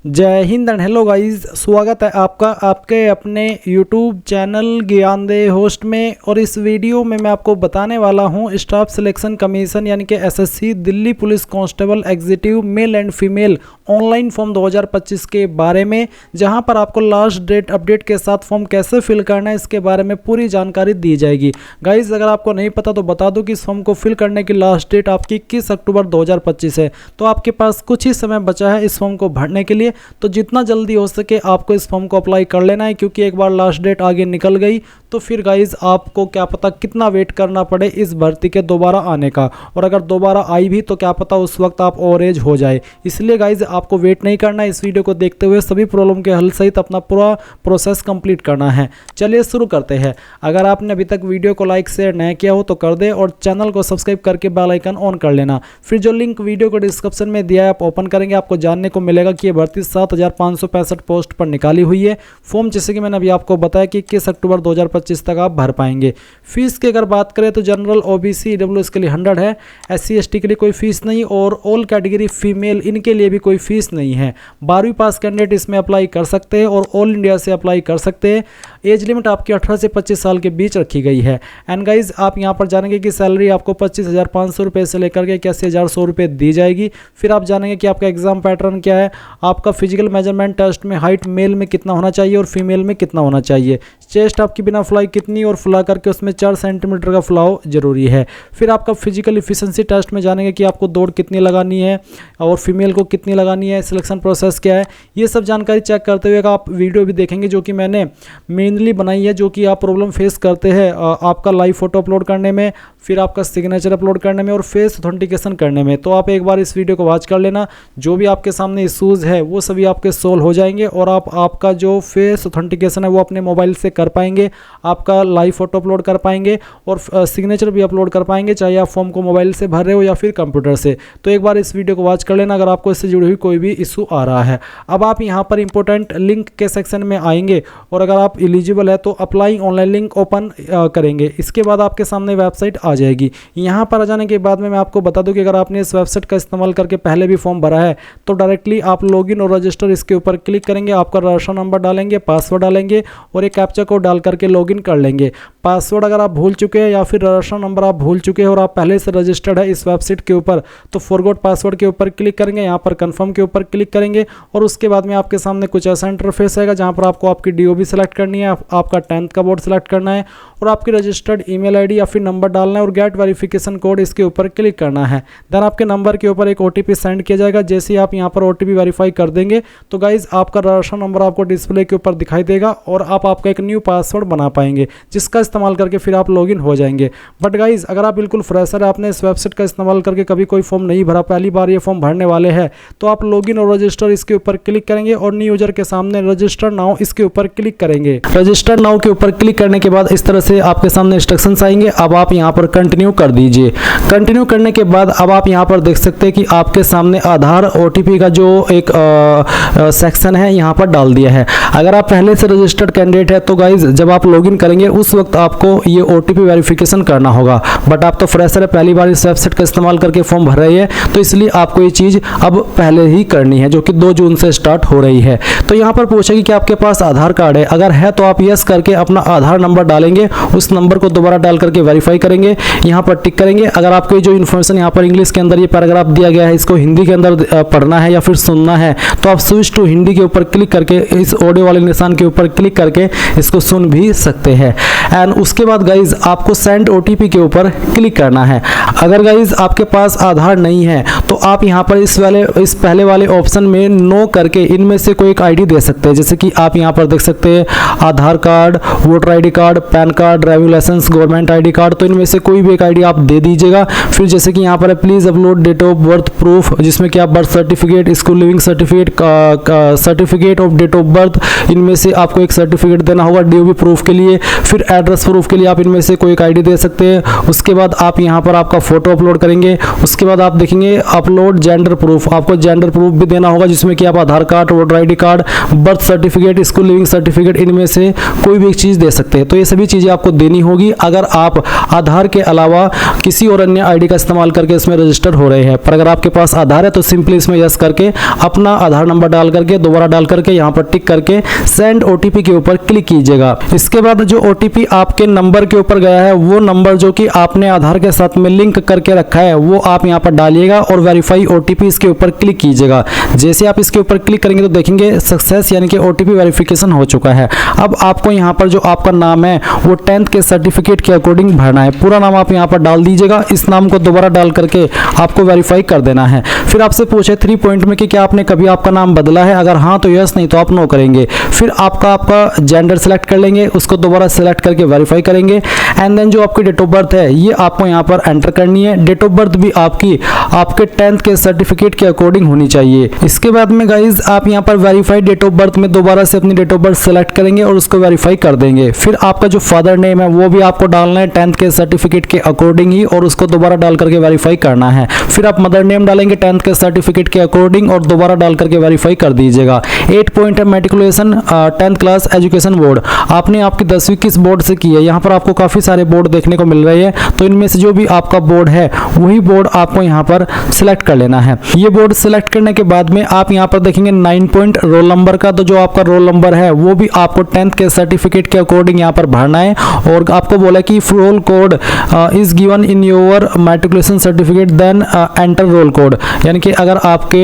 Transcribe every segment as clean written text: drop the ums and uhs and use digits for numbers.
जय Hind and hello guys, स्वागत है आपका आपके अपने YouTube चैनल ज्ञानदेह होस्ट में। और इस वीडियो में मैं आपको बताने वाला हूं स्टाफ सिलेक्शन कमीशन यानी कि SSC Delhi police constable executive male and female online form 2025 के बारे में, जहां पर आपको लास्ट डेट अपडेट के साथ फॉर्म कैसे फिल करना है इसके बारे में पूरी जानकारी दी जाएगी। गाइस अगर आपको नहीं पता तो बता दो कि इस फॉर्म को फिल करने की लास्ट डेट आपकी 21 अक्टूबर 2025 है। तो आपके पास कुछ ही समय बचा है इस फॉर्म को भरने के लिए, तो जितना जल्दी हो सके आपको इस फॉर्म को अप्लाई कर लेना है, क्योंकि एक बार लास्ट डेट आगे निकल गई तो फिर गाइज आपको क्या पता कितना वेट करना पड़े इस भर्ती के दोबारा आने का, और अगर दोबारा आई भी तो क्या पता उस वक्त आप ओवर एज हो जाए। इसलिए गाइज आपको वेट नहीं करना है, इस वीडियो को देखते हुए सभी प्रॉब्लम के हल सहित अपना पूरा प्रोसेस कंप्लीट करना है। चलिए शुरू करते हैं। अगर आपने अभी तक वीडियो को लाइक शेयर नहीं किया हो तो कर दे, और चैनल को सब्सक्राइब करके बेल आइकन ऑन कर लेना। फिर जो लिंक वीडियो को डिस्क्रिप्शन में दिया है आप ओपन करेंगे, आपको जानने को मिलेगा कि ये भर्ती 7565 पोस्ट पर निकाली हुई है। फॉर्म जैसे कि मैंने अभी आपको बताया कि 21 अक्टूबर 2025 तक आप भर पाएंगे। फीस की अगर बात करें तो जनरल ओबीसी ईडब्ल्यूएस के लिए 100 है, एससी एसटी के लिए कोई फीस नहीं, और ऑल कैटेगरी फीमेल इनके लिए भी कोई फीस नहीं है। 12वीं पास कैंडिडेट इसमें अप्लाई कर सकते हैं और ऑल इंडिया से अप्लाई कर सकते हैं। एज लिमिट आपकी 18 से 25 साल के बीच रखी गई है। एंड गाइज आप यहाँ पर जानेंगे कि सैलरी आपको 25,500 रुपये से लेकर के 81,100 रुपये दी जाएगी। फिर आप जानेंगे कि आपका एग्जाम पैटर्न क्या है, आपका फिजिकल मेजरमेंट टेस्ट में हाइट मेल में कितना होना चाहिए और फीमेल में कितना होना चाहिए, चेस्ट आपकी बिना फ्लाई कितनी और फुला करके उसमें 4 सेंटीमीटर का फुलाव जरूरी है। फिर आपका फिजिकल इफिशिएंसी टेस्ट में जानेंगे कि आपको दौड़ कितनी लगानी है और फीमेल को कितनी लगानी है, सिलेक्शन प्रोसेस क्या है, ये सब जानकारी चेक करते हुए आप वीडियो भी देखेंगे जो कि मैंने मेनली बनाई है, जो कि आप प्रॉब्लम फेस करते हैं आपका लाइव फोटो अपलोड करने में, फिर आपका सिग्नेचर अपलोड करने में और फेस ऑथेंटिकेशन करने में। तो आप एक बार इस वीडियो को वॉच कर लेना, जो भी आपके सामने इशूज़ है वो सभी आपके सोल्व हो जाएंगे और आपका जो फेस ऑथेंटिकेशन है वो अपने मोबाइल से कर पाएंगे, आपका लाइव फोटो अपलोड कर पाएंगे और सिग्नेचर भी अपलोड कर पाएंगे, चाहे आप फॉर्म को मोबाइल से भर रहे हो या फिर कंप्यूटर से। तो एक बार इस वीडियो को वॉच कर लेना अगर आपको इससे जुड़ी हुई कोई भी इशू आ रहा है। अब आप यहाँ पर इंपॉर्टेंट लिंक के सेक्शन में आएंगे और अगर आप एलिजिबल है तो अप्लाई ऑनलाइन लिंक ओपन करेंगे। इसके बाद आपके सामने वेबसाइट आ जाएगी। यहाँ पर आ जाने के बाद में मैं आपको बता दूं कि अगर आपने इस वेबसाइट का इस्तेमाल करके पहले भी फॉर्म भरा है तो डायरेक्टली आप लॉगिन और रजिस्टर इसके ऊपर क्लिक करेंगे, आपका रजिस्ट्रेशन नंबर डालेंगे, पासवर्ड डालेंगे और एक कैप्चा कोड डाल करके लॉगिन कर लेंगे। पासवर्ड अगर आप भूल चुके हैं या फिर रजिस्ट्रेशन नंबर आप भूल चुके हैं और आप पहले से रजिस्टर्ड है इस वेबसाइट के ऊपर तो फॉरगॉट पासवर्ड के ऊपर क्लिक करेंगे, यहाँ पर कंफर्म के ऊपर क्लिक करेंगे और उसके बाद में आपके सामने कुछ ऐसा इंटरफेस आएगा जहाँ पर आपको आपकी डीओबी सेलेक्ट करनी है, आपका 10th का बोर्ड सेलेक्ट करना है और आपकी रजिस्टर्ड ईमेल आईडी या फिर नंबर डालना है और गेट वेरिफिकेशन कोड इसके ऊपर क्लिक करना है। देन आपके नंबर के ऊपर एक ओटीपी सेंड किया जाएगा। जैसे ही आप यहाँ पर ओटीपी वेरीफाई कर देंगे तो गाइज आपका रजिस्ट्रेशन नंबर आपको डिस्प्ले के ऊपर दिखाई देगा और आप आपका एक न्यू पासवर्ड बना पाएंगे, जिसका इस्तेमाल करके फिर आप लॉगिन हो जाएंगे। बट गाइज अगर आप बिल्कुल फ्रेशर है, आपने इस वेबसाइट का इस्तेमाल करके कभी कोई फॉर्म नहीं भरा, पहली बार ये फॉर्म भरने वाले हैं, तो आप लॉगिन और रजिस्टर इसके ऊपर क्लिक करेंगे और न्यू यूजर के सामने रजिस्टर नाउ इसके ऊपर क्लिक करेंगे। रजिस्टर नाउ के ऊपर क्लिक करने के बाद इस तरह से आपके सामने इंस्ट्रक्शंस आएंगे। अब आप यहाँ पर कंटिन्यू कर दीजिए। कंटिन्यू करने के बाद अब आप यहाँ पर देख सकते हैं कि आपके सामने आधार ओटीपी का जो एक सेक्शन है यहाँ पर डाल दिया है। अगर आप पहले से रजिस्टर्ड कैंडिडेट है तो गाइज जब आप लॉगिन करेंगे उस वक्त आपको ये ओटीपी वेरिफिकेशन करना होगा। बट आप तो फ्रेशर है, पहली बार इस वेबसाइट का इस्तेमाल करके फॉर्म भर रही है, तो इसलिए आपको ये चीज़ अब पहले ही करनी है, जो कि 2 जून से स्टार्ट हो रही है। तो यहाँ पर पूछेगी कि आपके पास आधार कार्ड है, अगर है तो आप यस करके अपना आधार नंबर डालेंगे, उस नंबर को दोबारा डाल करके वेरीफाई करेंगे, यहाँ पर टिक करेंगे। अगर आपको जो इन्फॉर्मेशन यहाँ पर इंग्लिश के अंदर ये पैराग्राफ दिया गया है इसको हिंदी के अंदर पढ़ना है या फिर सुनना है तो आप स्विच टू हिंदी के ऊपर क्लिक करके इस ऑडियो वाले निशान के ऊपर क्लिक करके इसको सुन भी सकते हैं। एंड उसके बाद गाइज आपको सेंड ओटीपी के ऊपर क्लिक करना है। अगर गाइज आपके पास आधार नहीं है तो आप यहाँ पर इस पहले वाले ऑप्शन में नो करके इनमें से कोई एक आईडी दे सकते हैं। जैसे कि आप यहाँ पर देख सकते हैं Aadhaar card, voter ID card, PAN card, driving licence, government ID card, तो इनमें से कोई भी एक आईडी आप दे दीजिएगा। फिर जैसे कि यहाँ पर है please upload date of birth proof, जिसमें कि आप birth certificate, school leaving certificate, certificate of date of birth, इनमें से आपको एक सर्टिफिकेट देना होगा डीओबी प्रूफ के लिए। फिर एड्रेस प्रूफ के लिए आप इनमें से कोई एक आईडी दे सकते हैं। उसके बाद आप यहाँ पर आपका फोटो अपलोड करेंगे। उसके बाद आप देखेंगे अपलोड जेंडर प्रूफ, आपको जेंडर प्रूफ भी देना होगा जिसमें कि आप Aadhaar card, voter ID card, birth certificate, school leaving certificate, इनमें से कोई भी एक चीज़ दे सकते हैं। तो ये सभी चीज़ें आपको देनी होगी अगर आप आधार के अलावा किसी और अन्य ID का इस्तेमाल करके इसमें रजिस्टर हो रहे हैं। पर अगर आपके पास आधार है तो सिंपली इसमें यस करके अपना आधार नंबर डाल करके दोबारा डाल करके यहाँ पर टिक करके सेंड OTP के ऊपर क्लिक कीजिएगा। इसके बाद जो OTP आपके नंबर के ऊपर गया है वो नंबर जो कि आपने आधार के साथ में लिंक करके रखा है वो आप यहाँ पर डालिएगा और वेरीफाई OTP इसके ऊपर क्लिक कीजिएगा। जैसे आप इसके ऊपर क्लिक करेंगे तो देखेंगे सक्सेस यानी कि OTP वेरिफिकेशन हो चुका है। अब आपको यहाँ पर जो आपका नाम है वो 10th के सर्टिफिकेट के अकॉर्डिंग भरना है। पूरा नाम आप यहाँ पर डाल दीजिएगा। इस नाम को दोबारा डाल करके आपको वेरीफाई कर देना है। फिर आपसे पूछे 3 पॉइंट में कि क्या आपने कभी आपका नाम बदला है, अगर हाँ तो यस, नहीं तो आप नो करेंगे। फिर आपका जेंडर सेलेक्ट कर लेंगे, उसको दोबारा सेलेक्ट करके वेरीफाई करेंगे। एंड देन जो आपकी डेट ऑफ बर्थ है ये आपको यहाँ पर एंटर करनी है। डेट ऑफ बर्थ भी आपके 10th के सर्टिफिकेट के अकॉर्डिंग होनी चाहिए। इसके बाद में गाइज आप यहाँ पर वेरीफाइड डेट ऑफ बर्थ में दोबारा से अपनी डेट ऑफ बर्थ सेलेक्ट करेंगे और उसको वेरीफाई कर देंगे। फिर आपका जो फादर नेम है वो भी आपको डालना है 10th के सर्टिफिकेट के अकॉर्डिंग ही और उसको दोबारा डाल करके वेरीफाई करना है। फिर आप मदर नेम डालेंगे 10th के सर्टिफिकेट के अकॉर्डिंग और दोबारा डाल करके वेरीफाई कर दीजिएगा। 8 पॉइंट है matriculation 10th class education board, आपने आपकी 10वीं किस बोर्ड से की है। यहाँ पर आपको काफ़ी सारे बोर्ड देखने को मिल रहे हैं, तो इनमें से जो भी आपका बोर्ड है वही बोर्ड आपको यहाँ पर सिलेक्ट कर लेना है। ये बोर्ड सिलेक्ट करने के बाद में आप यहाँ पर देखेंगे 9 पॉइंट रोल नंबर का, तो जो आपका रोल नंबर है वो भी आपको 10th के सर्टिफिकेट के अकॉर्डिंग यहाँ पर भरना है। और आपको बोला कि roll code is given in your matriculation certificate then enter roll code, यानी कि अगर आपके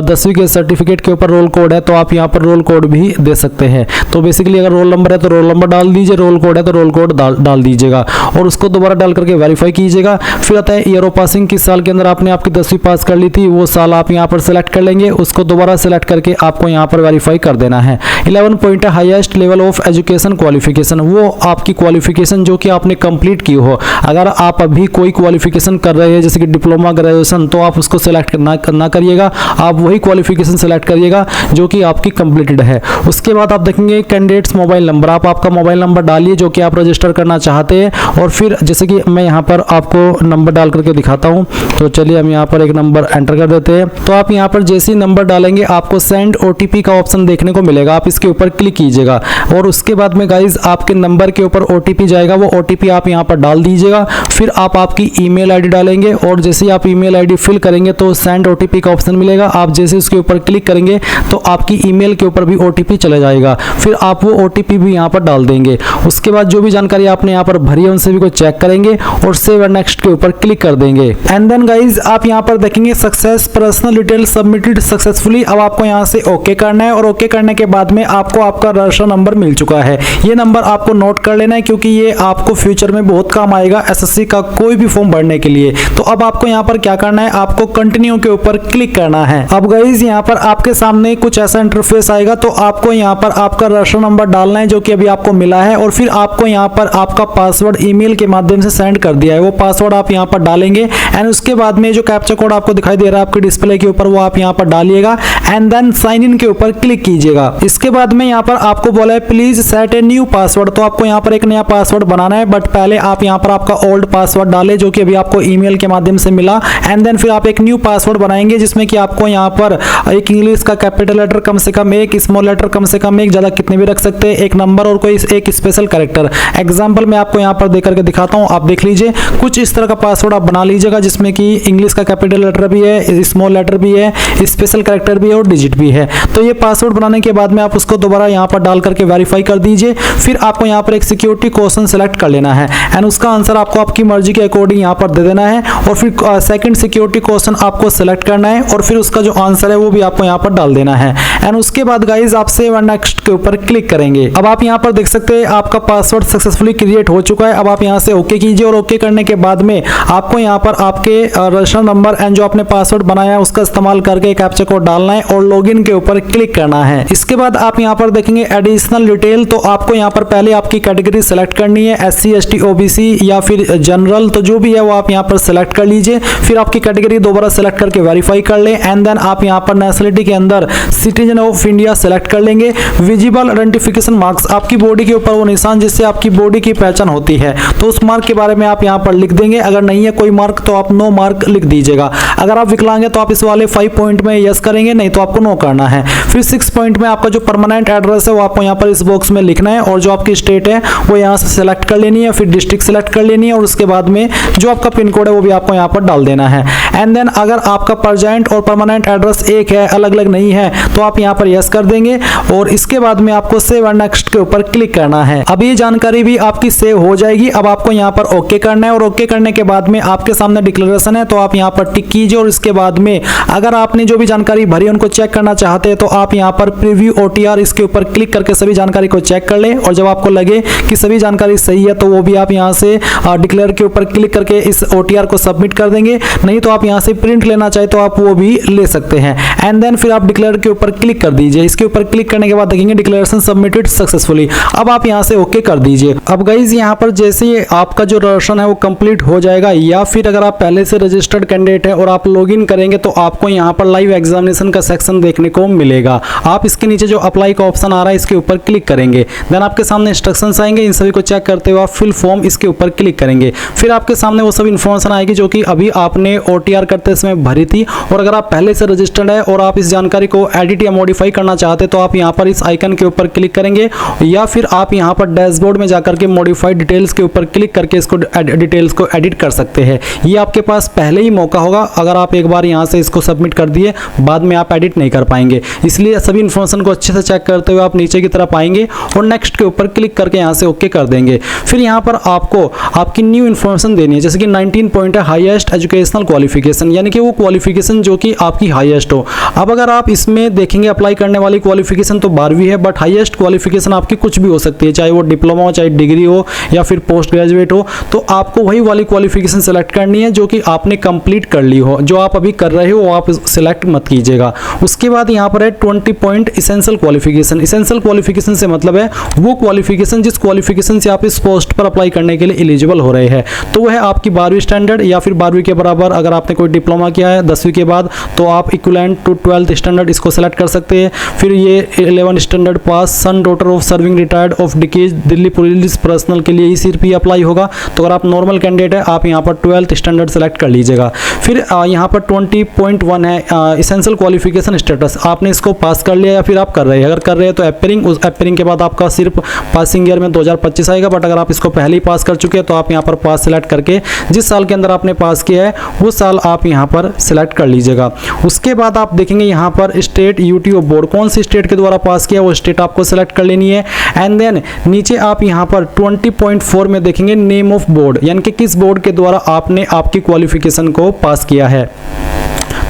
10वीं के सर्टिफिकेट के ऊपर रोल कोड है तो आप यहाँ पर रोल कोड भी दे सकते हैं। तो बेसिकली अगर रोल नंबर है तो रोल नंबर डाल दीजिए, रोल कोड है तो रोल कोड डाल दीजिएगा और उसको दोबारा डाल करके वेरीफाई कीजिएगा। फिर आता है ईयर ऑफ पासिंग, किस साल के अंदर आपने आपकी 10वीं पास कर ली थी वो साल आप यहाँ पर सेलेक्ट कर लेंगे, उसको दोबारा सेलेक्ट करके आपको यहाँ पर वेरीफाई कर देना है। 11 पॉइंट है highest level of education qualification, वो आपकी क्वालिफिकेशन जो कि आपने कंप्लीट की हो। अगर आप अभी कोई क्वालिफिकेशन कर रहे हैं जैसे कि डिप्लोमा, ग्रेजुएशन, तो आप उसको सेलेक्ट ना करिएगा, आप वही क्वालिफिकेशन सेलेक्ट करिएगा जो कि आपकी कंप्लीटेड है। उसके बाद आप देखेंगे कैंडिडेट्स मोबाइल नंबर, आप आपका मोबाइल नंबर डालिए जो कि आप रजिस्टर करना चाहते हैं। और फिर जैसे कि मैं यहाँ पर आपको नंबर डाल करके दिखाता हूँ, तो चलिए हम यहाँ पर एक नंबर एंटर कर देते हैं। तो आप यहाँ पर जैसे ही नंबर डालेंगे आपको सेंड OTP का ऑप्शन देखने को मिलेगा, आप इसके ऊपर क्लिक कीजिएगा और उसके बाद में गाइज आपके नंबर के ऊपर OTP जाएगा, वो OTP आप यहाँ पर डाल दीजिएगा। फिर आप आपकी ईमेल ID डालेंगे और जैसे ही आप ईमेल ID फिल करेंगे तो सेंड OTP का ऑप्शन मिलेगा, आप जैसे उसके ऊपर क्लिक करेंगे तो आपकी ईमेल के ऊपर भी OTP चला जाएगा। फिर आप वो OTP भी यहाँ पर डाल देंगे। उसके बाद जो भी जानकारी आपने यहाँ पर भरी है उन सभी को चेक करेंगे और सेव एंड नेक्स्ट के ऊपर क्लिक कर देंगे। एंड देन गाइज आप यहाँ पर देखेंगे success personal detail submitted successfully. अब आपको यहाँ से ओके करना है और ओके करने के बाद में आपको आपका रजिस्टर नंबर मिल चुका है। ये नंबर आपको नोट कर लेना है क्योंकि ये आपको फ्यूचर में बहुत काम आएगा SSC का कोई भी फॉर्म भरने के लिए। तो अब आपको यहाँ पर क्या करना है, आपको कंटिन्यू के ऊपर क्लिक करना है। अब गाइज यहाँ पर आपके सामने कुछ ऐसा इंटरफेस आएगा, तो आपको यहाँ पर आपका रजिस्टर नंबर डालना है जो कि अभी आपको मिला है और फिर आपको यहाँ पर आपका पासवर्ड ईमेल के माध्यम से सेंड कर दिया है, वो पासवर्ड आप यहाँ पर डालेंगे। एंड उसके बाद में जो कैप्चा कोड आपको दिखाई दे रहा है आपके डिस्प्ले के ऊपर वो आप यहाँ पर डालिएगा एंड देन साइन इन के ऊपर क्लिक कीजिएगा। इसके बाद में यहाँ पर आपको बोला है please set a new password, तो आपको यहाँ पर एक नया पासवर्ड बनाना है, बट पहले आप यहाँ पर आपका ओल्ड पासवर्ड डालें जो कि अभी आपको ईमेल के माध्यम से मिला। एंड देन फिर आप एक न्यू पासवर्ड बनाएंगे जिसमें कि आपको यहाँ पर एक इंग्लिश का कैपिटल लेटर कम से कम एक, स्मॉल लेटर कम से कम एक, ज्यादा कितने भी रख सकते हैं, एक नंबर और कोई एक स्पेशल कैरेक्टर। एग्जाम्पल मैं आपको यहाँ पर देख करके दिखाता हूँ, आप देख लीजिए। कुछ इस तरह का पासवर्ड आप बना लीजिएगा जिसमें कि इंग्लिश का कैपिटल लेटर भी है, स्मॉल लेटर भी है, स्पेशल कैरेक्टर भी है और डिजिट भी है। तो ये पासवर्ड बनाने के बाद में आप उसको दोबारा यहाँ पर डाल करके वेरीफाई कर दीजिए। फिर आपको यहाँ पर एक सिक्योरिटी क्वेश्चन सेलेक्ट कर लेना है एंड उसका आंसर आपको आपकी मर्जी के अकॉर्डिंग यहाँ पर दे देना है और फिर सेकंड सिक्योरिटी क्वेश्चन आपको सेलेक्ट करना है और फिर उसका जो आंसर है वो भी आपको यहाँ पर डाल देना है। एंड उसके बाद गाइज आप सेव एंड नेक्स्ट के ऊपर क्लिक करेंगे। अब आप यहाँ पर देख सकते हैं आपका पासवर्ड सक्सेसफुली क्रिएट हो चुका है। अब आप यहाँ से ओके कीजिए और ओके करने के बाद में आपको यहाँ पर आपके रजिस्टर नंबर एंड जो आपने पासवर्ड बनाया है उसका इस्तेमाल करके कैप्चा कोड डालना है और लॉगिन के ऊपर क्लिक करना है। इसके बाद आप यहाँ पर देखेंगे एडिशनल डिटेल, तो आपको यहाँ पर पहले आपकी कैटेगरी सेलेक्ट करनी है, SC ST OBC या फिर जनरल, तो जो भी है वो आप यहाँ पर सेलेक्ट कर लीजिए। फिर आपकी कैटेगरी दोबारा सेलेक्ट करके वेरीफाई कर ले एंड देन आप यहाँ पर नेशनलिटी के अंदर citizen citizen of India select कर लेंगे। विजिबल आइडेंटिफिकेशन मार्क्स, आपकी बॉडी के ऊपर वो निशान जिससे आपकी बॉडी की पहचान होती है, तो उस मार्क के बारे में आप यहाँ पर लिख देंगे। अगर नहीं है कोई मार्क तो आप नो मार्क लिख दीजिएगा। अगर आप विकलांग है तो आप इस वाले 5 पॉइंट में यस करेंगे, नहीं तो आपको नो करना है। फिर 6 पॉइंट में आपका जो परमानेंट एड्रेस है वो आपको यहाँ पर इस बॉक्स में लिखना है, और जो आपकी स्टेट है वो यहाँ से सेलेक्ट कर लेनी है, फिर डिस्ट्रिक्ट सेलेक्ट कर लेनी है, और उसके बाद में जो आपका पिन कोड है वो भी आपको यहाँ पर डाल देना है। एंड देन अगर आपका प्रेजेंट और परमानेंट एड्रेस एक है, अलग अलग नहीं है, तो आप यहाँ पर यस कर देंगे, और इसके बाद में आपको सेव एंड नेक्स्ट के ऊपर क्लिक करना है। अब ये जानकारी भी आपकी सेव हो जाएगी। अब आपको यहाँ पर ओके करना है, और ओके करने के बाद में आपके सामने डिक्लेरेशन है तो आप यहाँ पर टिक कीजिए, और इसके बाद में अगर आपने जो भी जानकारी भरी उनको चेक करना चाहते हैं तो आप यहाँ पर प्रीव्यू OTR इसके ऊपर क्लिक करके सभी जानकारी को चेक कर लें, और जब आपको लगे कि सभी जानकारी सही है तो वो भी आप यहाँ से डिक्लेयर के ऊपर क्लिक करके इस OTR को सबमिट कर देंगे। नहीं तो आप यहाँ से प्रिंट लेना चाहे तो आप वो भी ले सकते हैं। एंड देन फिर आप डिक्लेयर के ऊपर क्लिक कर दीजिए। इसके ऊपर क्लिक करने के बाद देखेंगे डिक्लेरेशन सबमिटेड सक्सेसफुली। अब आप यहाँ से ओके कर दीजिए। अब गाइज यहाँ पर जैसे ही आपका जो रजिस्ट्रेशन है वो कंप्लीट हो जाएगा, या फिर अगर आप पहले से रजिस्टर्ड कैंडिडेट है और आप लॉगिन करेंगे तो आपको यहाँ पर लाइव एग्जामिनेशन का सेक्शन देखने को मिलेगा। आप इसके नीचे जो अप्लाई का ऑप्शन आ रहा है इसके ऊपर क्लिक करेंगे, देन आपके सामने इंस्ट्रक्शंस आएंगे। इन सभी को चेक करते हुए आप फिल फॉर्म इसके ऊपर क्लिक करेंगे। फिर आपके सामने वो सब इन्फॉर्मेशन आएगी जो कि अभी आपने OTR करते समय भरी थी। और अगर आप पहले से रजिस्टर्ड है और आप इस जानकारी को एडिट या मॉडिफाई करना चाहते हैं तो आप यहाँ पर इस आइकन के ऊपर क्लिक करेंगे, या फिर आप यहाँ पर डैशबोर्ड में जाकर के मॉडिफाइड डिटेल्स के ऊपर क्लिक करके इसको डिटेल्स को एडिट कर सकते हैं। ये आपके पास पहले ही मौका होगा। अगर आप एक बार यहाँ से इसको सबमिट कर दिए, बाद में आप एडिट नहीं कर पाएंगे। इसलिए सभी इन्फॉर्मेशन को अच्छे से चेक करते हुए आप नीचे की तरफ आएंगे और नेक्स्ट के ऊपर क्लिक करके यहाँ से ओके कर देंगे। फिर यहाँ पर आपको आपकी न्यू इन्फॉर्मेशन देनी है, जैसे कि 19 पॉइंट है हाईएस्ट एजुकेशनल क्वालिफिकेशन, यानी कि वो क्वालिफिकेशन जो कि आपकी हाईएस्ट हो। अब अगर आप इसमें देखेंगे अप्लाई करने वाली क्वालिफिकेशन तो 12वीं है, बट हाईएस्ट क्वालिफिकेशन आपकी कुछ भी हो सकती है, चाहे वो डिप्लोमा हो, चाहे डिग्री हो, या फिर पोस्ट ग्रेजुएट हो। तो आपको वही वाली क्वालिफिकेशन सेलेक्ट करनी है जो कि आपने कंप्लीट कर ली हो। जो आप अभी कर रहे हो वो आप सिलेक्ट मत कीजिएगा। उसके बाद यहाँ पर है 20 point essential qualification. Essential qualification से मतलब है वो क्वालिफिकेशन जिस क्वालिफिकेशन से आप इस पोस्ट पर अप्लाई करने के लिए एलिजिबल हो रहे हैं। तो वह है आपकी 12वीं स्टैंडर्ड या फिर 12वीं के बराबर। अगर आपने कोई डिप्लोमा किया है 10वीं के बाद तो आप इक्विवेलेंट टू 12th स्टैंडर्ड इसको सेलेक्ट कर सकते हैं। फिर ये 11 standard pass son daughter of serving retired of decays Delhi police personal के लिए सिर्फ ये अप्लाई होगा। तो अगर आप नॉर्मल कैंडिडेट है आप यहाँ पर 12th स्टैंडर्ड सेलेक्ट कर लीजिएगा। फिर यहाँ पर 20.1 है इसेंशियल क्वालिफिकेशन स्टेटस, आपने इसको पास कर लिया या फिर आप कर रहे हैं। अगर कर रहे हैं तो एपरिंग, उस एपरिंग के बाद आपका सिर्फ पासिंग ईयर में 2025 आएगा। बट अगर आप इसको पहले ही पास कर चुके हैं तो आप यहाँ पर पास सेलेक्ट करके जिस साल के अंदर आपने पास किया है वो साल आप यहाँ पर सिलेक्ट कर लीजिएगा। उसके बाद आप देखेंगे यहाँ पर स्टेट यूटीओ बोर्ड, कौन सी स्टेट के द्वारा पास किया वो स्टेट आपको सेलेक्ट कर लेनी है। एंड देन नीचे आप यहाँ पर 20.4 में देखेंगे नेम ऑफ बोर्ड, यानी कि किस बोर्ड के द्वारा आपने आपकी क्वालिफिकेशन को पास किया है।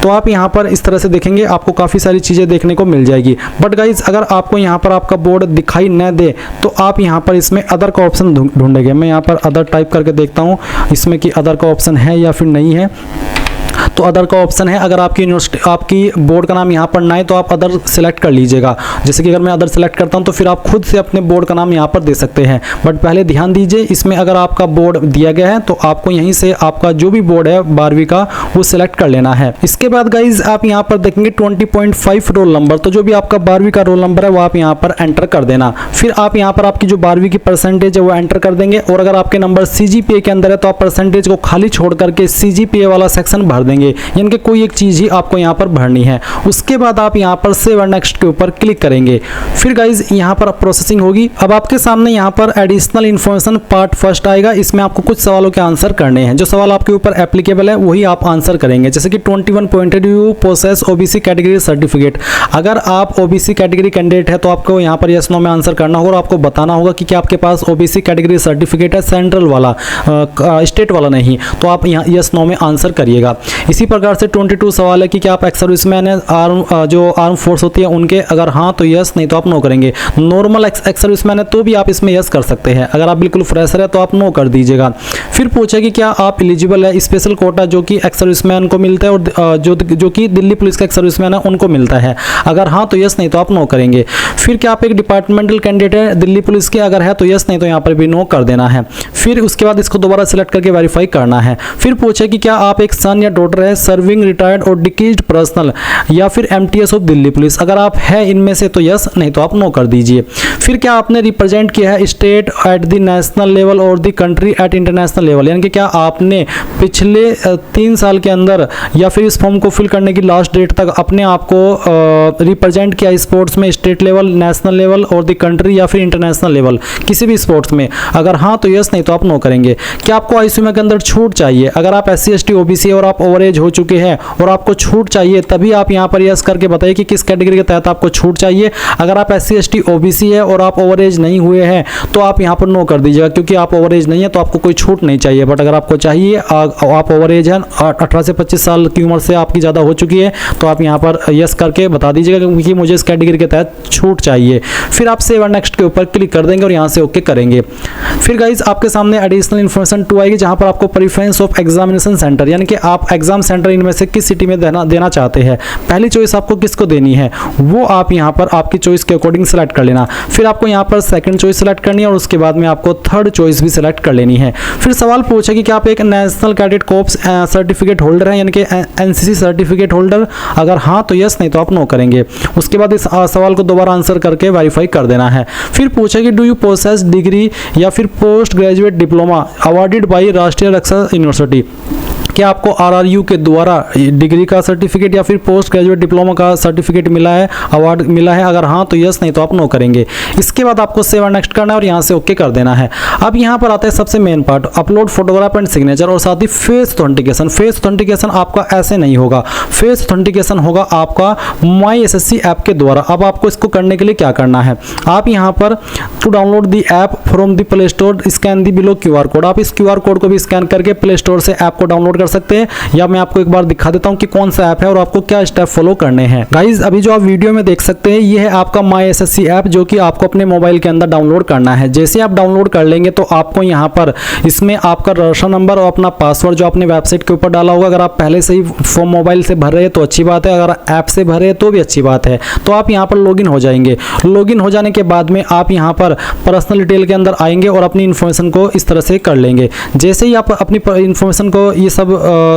तो आप यहाँ पर इस तरह से देखेंगे, आपको काफ़ी सारी चीज़ें देखने को मिल जाएगी। बट गाइज अगर आपको यहाँ पर आपका बोर्ड दिखाई न दे तो आप यहाँ पर इसमें अदर का ऑप्शन ढूंढेंगे। मैं यहाँ पर अदर टाइप करके देखता हूँ इसमें कि अदर का ऑप्शन है या फिर नहीं है। तो अदर का ऑप्शन है। अगर आपकी यूनिवर्सिटी आपकी बोर्ड का नाम यहाँ पर ना है तो आप अदर सेलेक्ट कर लीजिएगा। जैसे कि अगर मैं अदर सेलेक्ट करता हूँ तो फिर आप खुद से अपने बोर्ड का नाम यहाँ पर दे सकते हैं। बट पहले ध्यान दीजिए, इसमें अगर आपका बोर्ड दिया गया है तो आपको यहीं से आपका जो भी बोर्ड है 12वीं का वो सिलेक्ट कर लेना है। इसके बाद गाइज आप यहाँ पर देखेंगे 20.5 रोल नंबर, तो जो भी आपका 12वीं का रोल नंबर है वो आप यहाँ पर एंटर कर देना। फिर आप यहाँ पर आपकी जो 12वीं की परसेंटेज है वो एंटर कर देंगे। और अगर आपके नंबर CGPA के अंदर है तो आप परसेंटेज को खाली छोड़ करके CGPA वाला सेक्शन भर देंगे, यानी कि कोई एक चीज ही आपको यहाँ पर भरनी है। उसके बाद आप यहाँ पर सेव एंड नेक्स्ट के ऊपर क्लिक करेंगे। फिर गाइज यहाँ पर प्रोसेसिंग होगी। अब आपके सामने यहाँ पर एडिशनल इन्फॉर्मेशन पार्ट फर्स्ट आएगा। इसमें आपको कुछ सवालों के आंसर करने हैं। जो सवाल आपके ऊपर एप्लीकेबल है वही आप आंसर करेंगे। जैसे कि 21 point you possess OBC category certificate. अगर आप OBC कैटेगरी कैंडिडेट है तो आपको यहाँ पर यस नो में आंसर करना होगा और आपको बताना होगा कि क्या आपके पास OBC कैटेगरी सर्टिफिकेट है, सेंट्रल वाला, स्टेट वाला नहीं। तो आप यहाँ यस नो में आंसर करिएगा। इसी प्रकार से 22 सवाल है कि क्या आप एक्स सर्विसमैन है, जो आर्म फोर्स होती है उनके, अगर हाँ तो यस, नहीं तो आप नो करेंगे। नॉर्मल एक्स सर्विसमैन है तो भी आप इसमें यस कर सकते हैं। अगर आप बिल्कुल फ्रेशर है तो आप नो कर दीजिएगा। फिर पूछे कि क्या आप एलिजिबल है स्पेशल कोटा जो कि एक्स सर्विसमैन को मिलता है और जो कि दिल्ली पुलिस का एक्स सर्विसमैन है उनको मिलता है। अगर हाँ तो यस, नहीं तो आप नो करेंगे। फिर क्या आप एक डिपार्टमेंटल कैंडिडेट है दिल्ली पुलिस के, अगर है तो यस, नहीं तो यहाँ पर भी नो कर देना है। फिर उसके बाद इसको दोबारा सिलेक्ट करके वेरीफाई करना है। फिर पूछे कि क्या आप एक सन या डॉटर ऑर्डर है सर्विंग रिटायर्ड और डिक्रीज्ड पर्सनल या फिर एमटीएस ऑफ दिल्ली पुलिस। अगर आप है इनमें से तो यस, नहीं तो आप नो कर दीजिए। फिर क्या आपने रिप्रेजेंट किया है state at the national level और the country at international level, यानी कि क्या आपने पिछले 3 साल के अंदर या फिर इस फॉर्म को फिल करने की लास्ट डेट तक अपने आप को रिप्रेजेंट किया स्पोर्ट्स में, स्टेट लेवल, नेशनल लेवल और द कंट्री या फिर इंटरनेशनल लेवल, किसी भी स्पोर्ट्स में? अगर हाँ तो यस, नहीं तो आप नो करेंगे। क्या आपको आईसीएमए के अंदर छूट चाहिए? अगर आप SC ST OBC और आप ओवर एज हो चुके हैं और आपको छूट चाहिए, तभी आप यहाँ पर यस करके बताइए कि किस कैटेगरी के तहत आपको छूट चाहिए। अगर आप SC ST OBC है और आप ओवर एज नहीं हुए हैं तो आप यहाँ पर नो कर दीजिएगा, क्योंकि आप ओवर एज नहीं है तो आपको कोई छूट नहीं चाहिए। बट अगर आपको चाहिए, आप ओवर एज हैं, 18 से 25 साल की उम्र से आपकी ज़्यादा हो चुकी है, तो आप यहाँ पर यस करके बता दीजिएगा क्योंकि मुझे इस कैटेगरी के तहत छूट चाहिए। फिर आप सेव एंड नेक्स्ट के ऊपर क्लिक कर देंगे और यहाँ से ओके करेंगे। फिर गाइज आपके सामने एडिशनल इन्फॉर्मेशन 2 आएगी, जहाँ पर आपको प्रेफरेंस ऑफ एग्जामिनेशन सेंटर, यानी कि आप एग्जाम सेंटर इनमें से किस सिटी में देना चाहते हैं। पहली चॉइस आपको किसको देनी है वो आप यहाँ पर आपकी चॉइस के अकॉर्डिंग सेलेक्ट कर लेना। फिर आपको यहाँ पर सेकंड चॉइस सेलेक्ट करनी है और उसके बाद में आपको थर्ड चॉइस भी सेलेक्ट कर लेनी है। फिर सवाल पूछा कि क्या आप एक national cadet corps certificate holder हैं, यानी कि NCC सर्टिफिकेट होल्डर? अगर हाँ तो यस, नहीं तो आप नो करेंगे। उसके बाद इस सवाल को दोबारा आंसर करके वेरीफाई कर देना है। फिर पूछा कि डू यू पोसेस डिग्री या फिर post graduate diploma awarded by राष्ट्रीय रक्षा यूनिवर्सिटी? क्या आपको RRU के द्वारा डिग्री का सर्टिफिकेट या फिर पोस्ट ग्रेजुएट डिप्लोमा का सर्टिफिकेट मिला है, अवार्ड मिला है? अगर हाँ तो यस, नहीं तो आप नो करेंगे। इसके बाद आपको सेव एंड नेक्स्ट करना है और यहाँ से ओके कर देना है। अब यहाँ पर आता है सबसे main part, upload photograph and signature और साथ ही फेस ऑथेंटिकेशन। फेस ऑथेंटिकेशन आपका ऐसे नहीं होगा, फेस ऑथेंटिकेशन होगा आपका माई SSC ऐप के द्वारा। अब आपको इसको करने के लिए क्या करना है, आप यहाँ पर to download the app from the play store scan the below QR code. आप इस QR कोड को भी स्कैन करके प्ले स्टोर से ऐप को डाउनलोड कर सकते हैं, या मैं आपको एक बार दिखा देता हूं कि कौन सा ऐप है और आपको क्या स्टेप फॉलो करने हैं। गाइज अभी जो आप वीडियो में देख सकते हैं ये है आपका माई SSC ऐप, जो कि आपको अपने मोबाइल के अंदर डाउनलोड करना है। जैसे आप डाउनलोड कर लेंगे तो आपको यहाँ पर इसमें आपका रजिस्टर नंबर और अपना पासवर्ड जो आपने वेबसाइट के ऊपर डाला होगा, अगर आप पहले से ही फॉर्म मोबाइल से भर रहे हैं तो अच्छी बात है, अगर ऐप से भर रहे हैं तो भी अच्छी बात है। तो आप यहाँ पर लॉगिन हो जाएंगे। लॉगिन हो जाने के बाद में आप यहाँ पर पर्सनल डिटेल के अंदर आएंगे और अपनी इन्फॉर्मेशन को इस तरह से कर लेंगे। जैसे ही आप अपनी इन्फॉर्मेशन को ये सब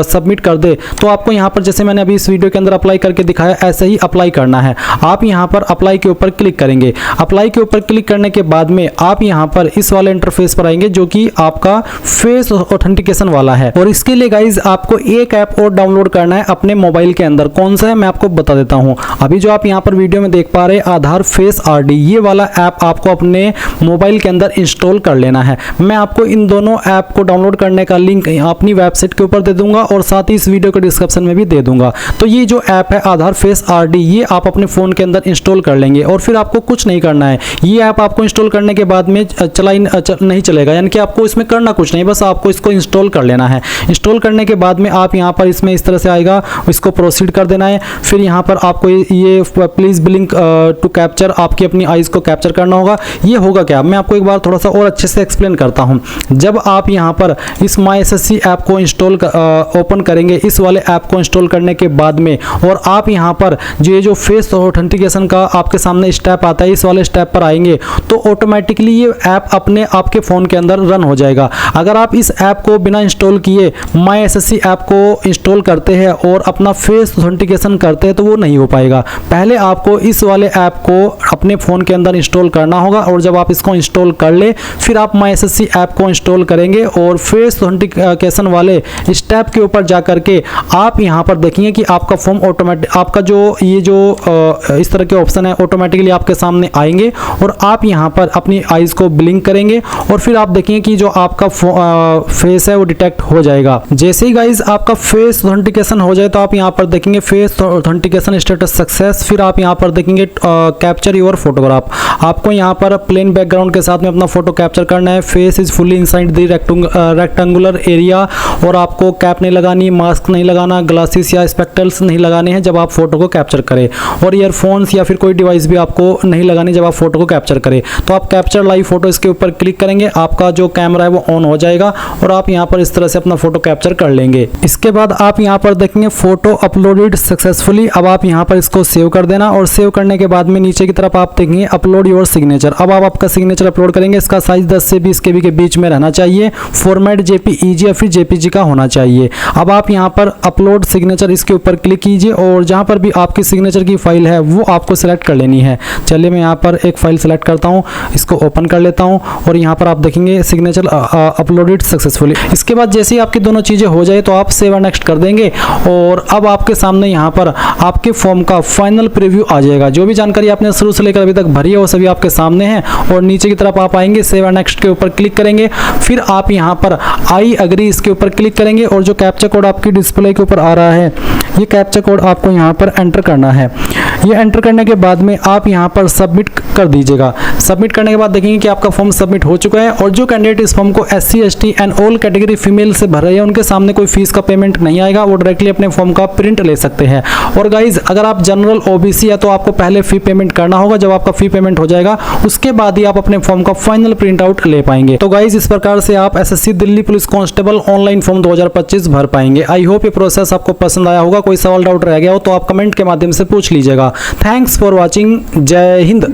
सबमिट कर दे तो आपको यहाँ पर, जैसे मैंने अभी इस वीडियो के अंदर अप्लाई करके दिखाया, ऐसे ही अप्लाई करना है। आप यहाँ पर अप्लाई के ऊपर क्लिक करेंगे। अप्लाई के ऊपर क्लिक करने के बाद में आप यहाँ पर इस वाले इंटरफेस पर आएंगे जो कि आपका फेस ऑथेंटिकेशन वाला है। और इसके लिए गाइज आपको एक ऐप और डाउनलोड करना है अपने मोबाइल के अंदर। कौन सा है मैं आपको बता देता हूँ। अभी जो आप यहाँ पर वीडियो में देख पा रहे हैं आधार फेस RD, ये वाला ऐप आपको अपने मोबाइल के अंदर इंस्टॉल कर लेना है। मैं आपको इन दोनों ऐप को डाउनलोड करने का लिंक अपनी वेबसाइट के ऊपर दे दूंगा और साथ ही इस वीडियो के डिस्क्रिप्शन में भी दे दूंगा। तो ये जो ऐप है आधार फेस RD, ये आप अपने फोन के अंदर इंस्टॉल कर लेंगे और फिर आपको कुछ नहीं करना है। ये ऐप आपको इंस्टॉल करने के बाद में नहीं चलेगा, यानी कि आपको इसमें करना कुछ नहीं, बस आपको इसको इंस्टॉल कर लेना है। इंस्टॉल करने के बाद में आप यहाँ पर इसमें इस तरह से आएगा, इसको प्रोसीड कर देना है। फिर यहाँ पर आपको ये प्लीज ब्लिंक टू कैप्चर, आपकी अपनी आईज को कैप्चर करना होगा। ये होगा क्या, मैं आपको एक बार थोड़ा सा और अच्छे से एक्सप्लेन करता हूँ। जब आप यहाँ पर इस माई SSC ऐप को इंस्टॉल ओपन करेंगे, इस वाले ऐप को इंस्टॉल करने के बाद में, और आप यहाँ पर जो फेस ऑथेंटिकेशन का आपके सामने स्टेप आता है, इस वाले स्टेप पर आएंगे तो ऑटोमेटिकली ये ऐप अपने आपके फ़ोन के अंदर रन हो जाएगा। अगर आप इस ऐप को बिना इंस्टॉल किए माई SSC ऐप को इंस्टॉल करते हैं और अपना फेस ऑथेंटिकेशन करते हैं तो वो नहीं हो पाएगा। पहले आपको इस वाले ऐप को अपने फ़ोन के अंदर इंस्टॉल करना होगा और जब आप इसको इंस्टॉल कर ले फिर आप माई SSC ऐप को इंस्टॉल करेंगे और फेस ऑथेंटिकेशन वाले स्टेप के ऊपर जा करके आप यहाँ पर देखेंगे कि आपका फॉर्म ऑटोमेटिक, आपका जो ये जो इस तरह के ऑप्शन है ऑटोमेटिकली आपके सामने आएंगे और आप यहाँ पर अपनी आईज को ब्लिंक करेंगे और फिर आप देखेंगे कि जो आपका फेस है वो डिटेक्ट हो जाएगा। जैसे ही गाइज आपका फेस ऑथेंटिकेशन हो जाए तो आप यहाँ पर देखेंगे फेस ऑथेंटिकेशन स्टेटस सक्सेस। फिर आप यहाँ पर देखेंगे कैप्चर योर फोटोग्राफ। आपको यहाँ पर प्लेन बैकग्राउंड के साथ में अपना फोटो कैप्चर करना है। Face is fully inside the rectangular area और आपको कैप नहीं लगानी, मास्क नहीं लगाना, ग्लासेस या स्पेक्टल्स नहीं लगाने हैं जब आप फोटो को कैप्चर करें, और ईयरफोन्स या फिर कोई डिवाइस भी आपको नहीं लगानी जब आप फोटो को कैप्चर करें। तो आप कैप्चर लाइव फोटो इसके ऊपर क्लिक करेंगे, आपका जो कैमरा है वो ऑन हो जाएगा और आप यहाँ पर इस तरह से अपना फोटो कैप्चर कर लेंगे। इसके बाद आप यहाँ पर देखेंगे फोटो अपलोडेड सक्सेसफुली। अब आप यहाँ पर इसको सेव कर देना और सेव करने के बाद में नीचे की तरफ आप देखेंगे अपलोड योर सिग्नेचर। अब आप आपका सिग्नेचर अपलोड करेंगे। इसका साइज 10 से 20 KB के बीच में रहना चाहिए। फॉर्मेट JPEG या फिर JPG का होना चाहिए। अब आप यहाँ पर अपलोड सिग्नेचर इसके ऊपर क्लिक कीजिए और जहाँ पर भी आपकी सिग्नेचर की फाइल है वो आपको सेलेक्ट कर लेनी है। चलिए मैं यहाँ पर एक फाइल सेलेक्ट करता हूँ, इसको ओपन कर लेता हूँ और यहाँ पर आप देखेंगे सिग्नेचर अपलोडेड सक्सेसफुली। इसके बाद जैसे ही आपकी दोनों चीज़ें हो जाए तो आप सेव एंड नेक्स्ट कर देंगे और अब आपके सामने यहाँ पर आपके फॉर्म का फाइनल प्रीव्यू आ जाएगा। जो भी जानकारी आपने शुरू से लेकर अभी तक भरी है वो सभी आपके सामने है और नीचे की तरफ आप आएंगे, सेव एंड नेक्स्ट के ऊपर क्लिक करेंगे, फिर आप यहाँ पर आई अग्री इसके ऊपर क्लिक करेंगे और जो कैप्चा कोड आपकी डिस्प्ले के ऊपर आ रहा है ये कैप्चा कोड आपको यहाँ पर एंटर करना है। ये एंटर करने के बाद में आप यहाँ पर सबमिट कर दीजिएगा। सबमिट करने के बाद देखेंगे कि आपका फॉर्म सबमिट हो चुका है और जो कैंडिडेट इस फॉर्म को SC ST and all category female से भर रहे हैं उनके सामने कोई फीस का पेमेंट नहीं आएगा, वो डायरेक्टली अपने फॉर्म का प्रिंट ले सकते हैं। और गाइज अगर आप जनरल OBC है तो आपको पहले फी पेमेंट करना होगा। जब आपका फी पेमेंट हो जाएगा उसके बाद ही आप अपने फॉर्म का फाइनल प्रिंट आउट ले पाएंगे। तो गाइज इस प्रकार से आप SSC Delhi police constable online form 2025 भर पाएंगे। आई होप ये प्रोसेस आपको पसंद आया होगा। कोई सवाल डाउट रह गया हो तो आप कमेंट के माध्यम से पूछ लीजिएगा। Thanks for watching. जय हिंद।